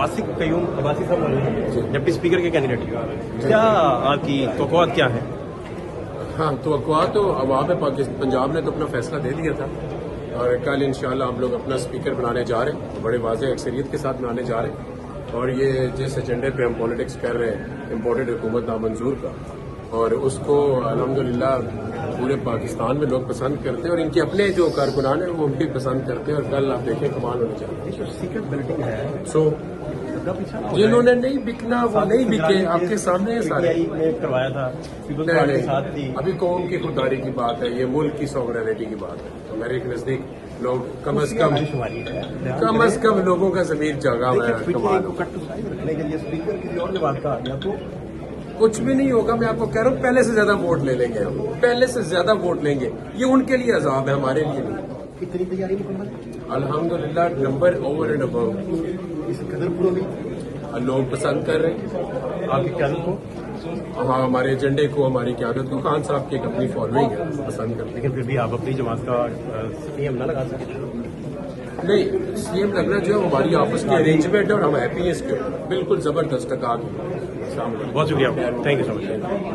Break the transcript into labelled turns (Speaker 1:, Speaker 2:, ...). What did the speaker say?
Speaker 1: वासिक कयूम अब्बासी साहब deputy speaker के candidate, क्या आपकी तवक्कुआत क्या है?
Speaker 2: हाँ, तो अवाम पंजाब ने तो अपना फैसला दे दिया था और कल इंशाल्लाह हम लोग अपना स्पीकर बनाने जा रहे हैं, बड़े वाज़ेह अक्सरियत के साथ बनाने जा रहे हैं। और ये जिस एजेंडे पे हम पॉलिटिक्स कर रहे हैं, इम्पोर्टेड हुकूमत नामंजूर का, और उसको अल्हम्दुलिल्लाह पूरे पाकिस्तान में लोग पसंद करते हैं और इनके अपने जो कारकुनान हैं वो भी पसंद करते हैं। और कल आप देखें कमाल होने जा रही है।
Speaker 1: सीक्रेट बैलेटिंग है,
Speaker 2: सो जिन्होंने नहीं बिकना वो नहीं बिके, आपके सामने है सारे।
Speaker 1: ने करवाया था, पीपल्स पार्टी के साथ थी।
Speaker 2: अभी कौम की खुददारी की बात है, ये मुल्क की सॉवरेनिटी की बात है। तो मेरे नजदीक लोग कम अज कम लोगों का जमीर जागा हुआ है। कमाल
Speaker 1: रखने के लिए स्पीकर किसी और ने बात का आ गया तो
Speaker 2: कुछ भी नहीं होगा। मैं आपको कह रहा हूँ पहले से ज्यादा वोट ले लेंगे हम, पहले से ज्यादा वोट लेंगे। ये उनके लिए अजाब है, हमारे लिए नहीं।
Speaker 1: कितनी तैयारी मुकम्मल?
Speaker 2: अल्हम्दुलिल्लाह नंबर ओवर एंड अबव।
Speaker 1: इस कदर पूरा भी
Speaker 2: लोग पसंद कर रहे हैं
Speaker 1: आपकी क्यादत को,
Speaker 2: हाँ, हमारे एजेंडे को, हमारी क्यादत को। खान साहब की एक अपनी फॉलोइंग है, पसंद करते हैं।
Speaker 1: लेकिन फिर भी आप अपनी जमात का सीएम ना लगा सकते?
Speaker 2: नहीं, सीएम लगना जो है हमारी आपस की अरेंजमेंट है और हम हैप्पी हैं इसके ऊपर। बिल्कुल जबरदस्त।
Speaker 1: बहुत शुक्रिया, थैंक यू सो मच।